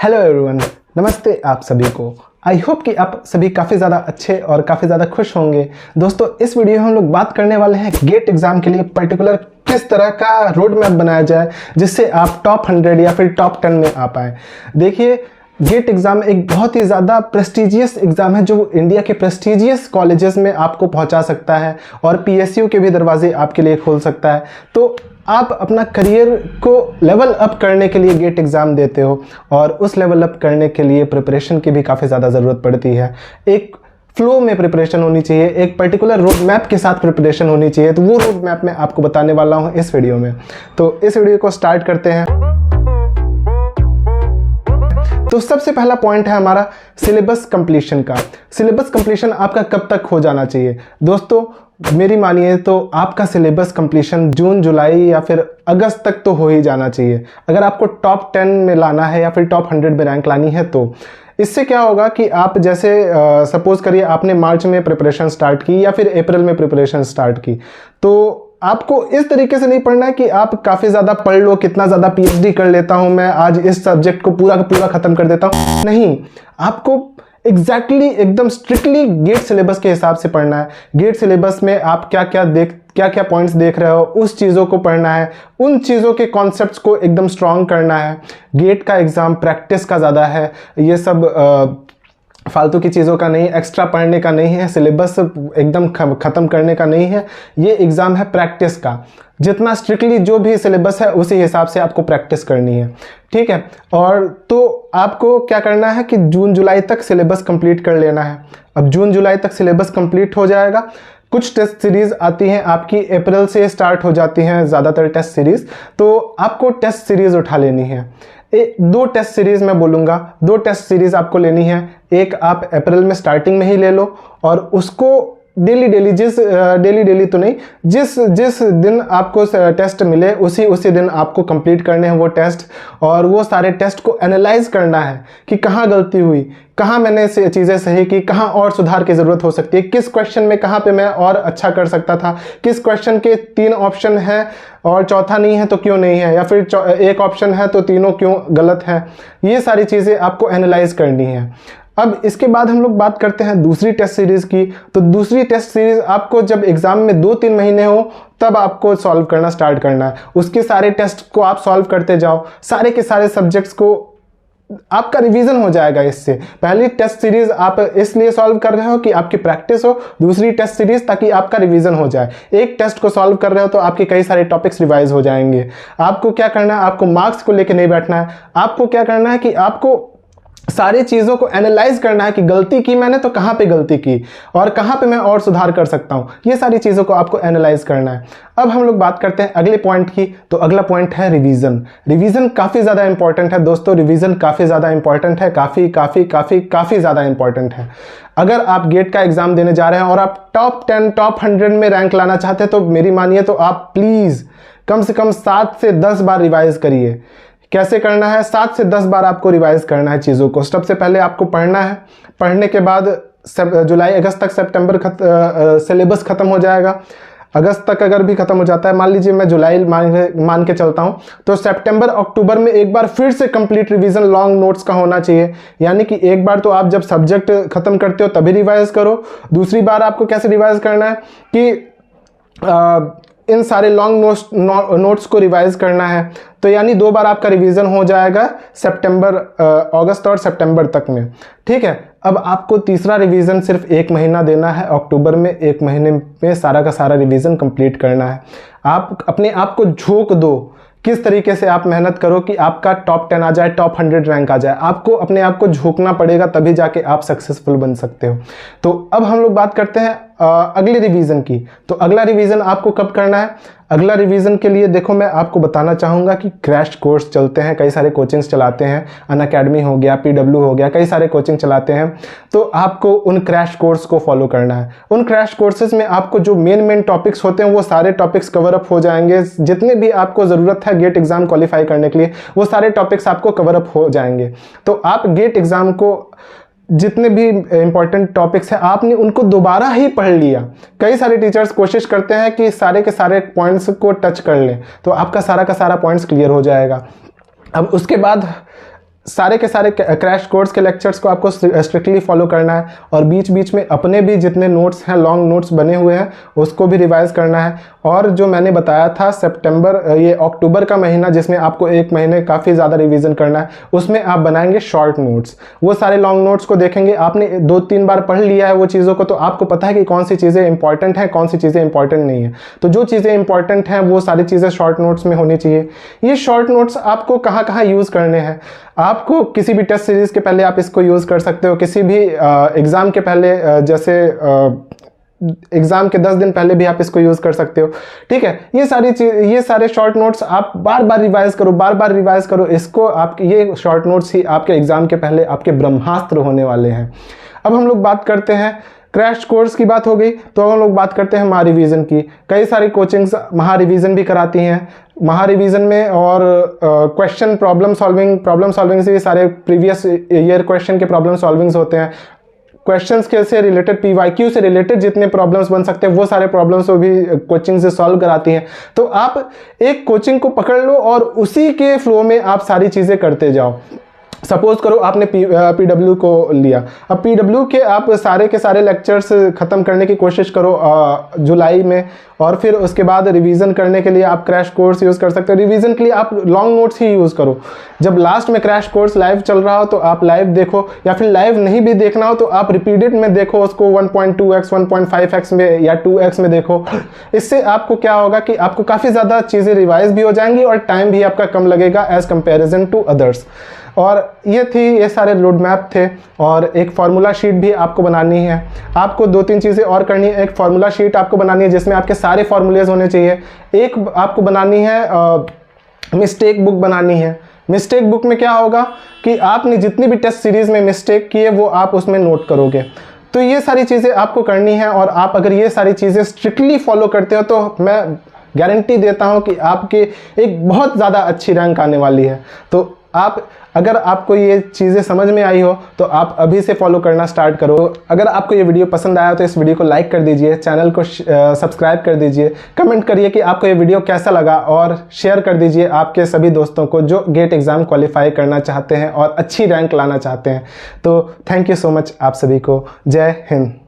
Hello everyone, नमस्ते आप सभी को। आई होप कि आप सभी काफ़ी ज़्यादा अच्छे और काफ़ी ज़्यादा खुश होंगे। दोस्तों, इस वीडियो में हम लोग बात करने वाले हैं गेट एग्ज़ाम के लिए पर्टिकुलर किस तरह का रोड मैप बनाया जाए जिससे आप टॉप 100 या फिर टॉप 10 में आ पाए। देखिए, गेट एग्ज़ाम एक बहुत ही ज़्यादा प्रेस्टिजियस एग्ज़ाम है जो इंडिया के प्रेस्टिजियस कॉलेजेस में आपको पहुंचा सकता है और पीएसयू के भी दरवाजे आपके लिए खोल सकता है। तो आप अपना करियर को लेवल अप करने के लिए गेट एग्ज़ाम देते हो और उस लेवल अप करने के लिए प्रिपरेशन की भी काफ़ी ज़्यादा ज़रूरत पड़ती है। एक फ्लो में प्रिपरेशन होनी चाहिए, एक पर्टिकुलर रोड मैप के साथ प्रिपरेशन होनी चाहिए। तो वो रोड मैप मैं आपको बताने वाला हूँ इस वीडियो में। तो इस वीडियो को स्टार्ट करते हैं। तो सबसे पहला पॉइंट है हमारा सिलेबस कंप्लीशन का। सिलेबस कंप्लीशन आपका कब तक हो जाना चाहिए? दोस्तों, मेरी मानिए तो आपका सिलेबस कंप्लीशन जून, जुलाई या फिर अगस्त तक तो हो ही जाना चाहिए अगर आपको टॉप 10 में लाना है या फिर टॉप 100 में रैंक लानी है। तो इससे क्या होगा कि आप जैसे सपोज करिए आपने मार्च में प्रिपरेशन स्टार्ट की या फिर अप्रैल में प्रिपरेशन स्टार्ट की, तो आपको इस तरीके से नहीं पढ़ना है कि आप काफ़ी ज़्यादा पढ़ लो, कितना ज़्यादा पीएचडी कर लेता हूं मैं, आज इस सब्जेक्ट को पूरा का पूरा ख़त्म कर देता हूं। नहीं, आपको एग्जैक्टली एकदम स्ट्रिक्टली गेट सिलेबस के हिसाब से पढ़ना है। गेट सिलेबस में आप क्या क्या पॉइंट्स देख रहे हो, उस चीज़ों को पढ़ना है, उन चीज़ों के कॉन्सेप्ट्स को एकदम स्ट्रॉन्ग करना है। गेट का एग्ज़ाम प्रैक्टिस का ज़्यादा है, ये सब फालतू की चीज़ों का नहीं, एक्स्ट्रा पढ़ने का नहीं है, सिलेबस एकदम ख़त्म करने का नहीं है। ये एग्ज़ाम है प्रैक्टिस का। जितना स्ट्रिक्टली जो भी सिलेबस है उसी हिसाब से आपको प्रैक्टिस करनी है, ठीक है। और तो आपको क्या करना है कि जून जुलाई तक सिलेबस कंप्लीट कर लेना है। अब जून जुलाई तक सिलेबस कंप्लीट हो जाएगा। कुछ टेस्ट सीरीज़ आती हैं आपकी अप्रैल से स्टार्ट हो जाती हैं, ज़्यादातर टेस्ट सीरीज़, तो आपको टेस्ट सीरीज़ उठा लेनी है। दो टेस्ट सीरीज़ मैं बोलूँगा, दो टेस्ट सीरीज़ आपको लेनी है। एक आप अप्रैल में स्टार्टिंग में ही ले लो और उसको डेली डेली तो नहीं, जिस दिन आपको टेस्ट मिले उसी दिन आपको कंप्लीट करने हैं वो टेस्ट। और वो सारे टेस्ट को एनालाइज करना है कि कहाँ गलती हुई, कहाँ मैंने चीज़ें सही की, कहाँ और सुधार की ज़रूरत हो सकती है, किस क्वेश्चन में कहाँ पे मैं और अच्छा कर सकता था, किस क्वेश्चन के 3 ऑप्शन है और चौथा नहीं है तो क्यों नहीं है, या फिर एक ऑप्शन है तो तीनों क्यों गलत है। ये सारी चीज़ें आपको एनालाइज करनी है। अब इसके बाद हम लोग बात करते हैं दूसरी टेस्ट सीरीज़ की। तो दूसरी टेस्ट सीरीज़ आपको जब एग्ज़ाम में 2-3 महीने हो तब आपको सॉल्व करना स्टार्ट करना है। उसके सारे टेस्ट को आप सॉल्व करते जाओ, सारे के सारे सब्जेक्ट्स को आपका रिवीजन हो जाएगा। इससे पहली टेस्ट सीरीज आप इसलिए सॉल्व कर रहे हो कि आपकी प्रैक्टिस हो, दूसरी टेस्ट सीरीज ताकि आपका रिवीजन हो जाए। एक टेस्ट को सॉल्व कर रहे हो तो आपके कई सारे टॉपिक्स रिवाइज हो जाएंगे। आपको क्या करना है, आपको मार्क्स को लेकर नहीं बैठना है। आपको क्या करना है कि आपको सारी चीज़ों को एनालाइज करना है कि गलती की मैंने तो कहाँ पे गलती की और कहाँ पे मैं और सुधार कर सकता हूँ। ये सारी चीज़ों को आपको एनालाइज करना है। अब हम लोग बात करते हैं अगले पॉइंट की। तो अगला पॉइंट है रिवीजन। रिवीजन काफ़ी ज़्यादा इंपॉर्टेंट है दोस्तों, रिवीजन काफ़ी ज़्यादा इंपॉर्टेंट है, काफ़ी ज़्यादा इंपॉर्टेंट है। अगर आप गेट का एग्ज़ाम देने जा रहे हैं और आप टॉप 10 टॉप 100 में रैंक लाना चाहते हैं तो मेरी मानिए तो आप प्लीज़ कम से कम 7 से 10 बार रिवाइज करिए। कैसे करना है? 7 से 10 बार आपको रिवाइज करना है चीज़ों को। सबसे पहले आपको पढ़ना है, पढ़ने के बाद जुलाई अगस्त तक सिलेबस ख़त्म हो जाएगा। अगस्त तक अगर भी ख़त्म हो जाता है, मान लीजिए मैं जुलाई मान के चलता हूँ, तो सितंबर अक्टूबर में एक बार फिर से कंप्लीट रिवीजन लॉन्ग नोट्स का होना चाहिए। यानी कि एक बार तो आप जब सब्जेक्ट ख़त्म करते हो तभी रिवाइज करो, दूसरी बार आपको कैसे रिवाइज करना है कि इन सारे लॉन्ग नोट्स को रिवाइज करना है। तो यानी 2 बार आपका रिवीजन हो जाएगा अगस्त और सितंबर तक में, ठीक है। अब आपको तीसरा रिवीजन सिर्फ 1 महीना देना है। अक्टूबर में 1 महीने में सारा का सारा रिवीजन कंप्लीट करना है। आप अपने आप को झोंक दो, किस तरीके से आप मेहनत करो कि आपका टॉप 10 आ जाए, टॉप 100 रैंक आ जाए। आपको अपने आप को झोंकना पड़ेगा, तभी जाके आप सक्सेसफुल बन सकते हो। तो अब हम लोग बात करते हैं अगले रिवीजन की। तो अगला रिवीजन आपको कब करना है? अगला रिवीजन के लिए देखो मैं आपको बताना चाहूँगा कि क्रैश कोर्स चलते हैं, कई सारे कोचिंग्स चलाते हैं, अनअकैडमी हो गया, पीडब्ल्यू हो गया, कई सारे कोचिंग चलाते हैं। तो आपको उन क्रैश कोर्स को फॉलो करना है। उन क्रैश कोर्सेज में आपको जो मेन टॉपिक्स होते हैं वो सारे टॉपिक्स कवर अप हो जाएंगे। जितने भी आपको ज़रूरत है गेट एग्ज़ाम क्वालिफाई करने के लिए वो सारे टॉपिक्स आपको कवर अप हो जाएंगे। तो आप गेट एग्ज़ाम को जितने भी इंपॉर्टेंट टॉपिक्स हैं आपने उनको दोबारा ही पढ़ लिया। कई सारे टीचर्स कोशिश करते हैं कि सारे के सारे पॉइंट्स को टच कर लें, तो आपका सारा का सारा पॉइंट्स क्लियर हो जाएगा। अब उसके बाद सारे के सारे क्रैश कोर्स के लेक्चर्स को आपको स्ट्रिक्टली फॉलो करना है और बीच बीच में अपने भी जितने नोट्स हैं, लॉन्ग नोट्स बने हुए हैं, उसको भी रिवाइज करना है। और जो मैंने बताया था ये अक्टूबर का महीना जिसमें आपको 1 महीने काफ़ी ज़्यादा रिवीजन करना है, उसमें आप बनाएंगे शॉर्ट नोट्स। वो सारे लॉन्ग नोट्स को देखेंगे, आपने 2-3 बार पढ़ लिया है वो चीज़ों को, तो आपको पता है कि कौन सी चीज़ें इंपॉर्टेंट हैं, कौन सी चीज़ें इंपॉर्टेंट नहीं है। तो जो चीज़ें इंपॉर्टेंट हैं वो सारी चीज़ें शॉर्ट नोट्स में होनी चाहिए। ये शॉर्ट नोट्स आपको कहाँ कहाँ यूज़ करने हैं? आपको किसी भी टेस्ट सीरीज़ के पहले आप इसको यूज़ कर सकते हो, किसी भी एग्ज़ाम के पहले, जैसे एग्ज़ाम के 10 दिन पहले भी आप इसको यूज़ कर सकते हो। ठीक है, ये सारे शॉर्ट नोट्स आप बार बार रिवाइज करो। इसको ये शॉर्ट नोट्स ही आपके एग्ज़ाम के पहले आपके ब्रह्मास्त्र होने वाले हैं। अब हम लोग बात करते हैं, क्रैश कोर्स की बात हो गई, तो हम लोग बात करते हैं महारिवीजन की। कई सारी कोचिंग्स महारिवीजन भी कराती हैं। महारिवीजन में और क्वेश्चन प्रॉब्लम सॉल्विंग से भी सारे प्रीवियस ईयर क्वेश्चन के प्रॉब्लम सॉल्विंग्स होते हैं। क्वेश्चंस के से रिलेटेड, पीवाईक्यू से रिलेटेड जितने प्रॉब्लम्स बन सकते हैं वो सारे प्रॉब्लम्स को भी कोचिंग से सॉल्व कराती हैं। तो आप एक कोचिंग को पकड़ लो और उसी के फ्लो में आप सारी चीज़ें करते जाओ। सपोज करो आपने पीडब्ल्यू को लिया, अब पीडब्ल्यू के आप सारे के सारे लेक्चर्स ख़त्म करने की कोशिश करो जुलाई में, और फिर उसके बाद रिवीजन करने के लिए आप क्रैश कोर्स यूज़ कर सकते हो। रिवीजन के लिए आप लॉन्ग नोट्स ही यूज़ करो। जब लास्ट में क्रैश कोर्स लाइव चल रहा हो तो आप लाइव देखो, या फिर लाइव नहीं भी देखना हो तो आप रिपीटेड में देखो उसको 1.2x 1.5x में या 2x में देखो। इससे आपको क्या होगा कि आपको काफ़ी ज़्यादा चीज़ें रिवाइज भी हो जाएंगी और टाइम भी आपका कम लगेगा एज़ कंपेरिजन टू अदर्स। और ये सारे रोड मैप थे, और एक फार्मूला शीट भी आपको बनानी है। आपको 2-3 चीज़ें और करनी है। एक फार्मूला शीट आपको बनानी है जिसमें आपके सारे फार्मूलेज होने चाहिए। एक आपको बनानी है मिस्टेक बुक बनानी है। मिस्टेक बुक में क्या होगा कि आपने जितनी भी टेस्ट सीरीज़ में मिस्टेक किए वो आप उसमें नोट करोगे। तो ये सारी चीज़ें आपको करनी है, और आप अगर ये सारी चीज़ें स्ट्रिक्टली फॉलो करते हो तो मैं गारंटी देता हूँ कि आपके एक बहुत ज़्यादा अच्छी रैंक आने वाली है। तो अगर आपको ये चीज़ें समझ में आई हो तो आप अभी से फॉलो करना स्टार्ट करो। अगर आपको ये वीडियो पसंद आया तो इस वीडियो को लाइक कर दीजिए, चैनल को सब्सक्राइब कर दीजिए, कमेंट करिए कि आपको ये वीडियो कैसा लगा, और शेयर कर दीजिए आपके सभी दोस्तों को जो गेट एग्ज़ाम क्वालिफाई करना चाहते हैं और अच्छी रैंक लाना चाहते हैं। तो थैंक यू सो मच आप सभी को। जय हिंद।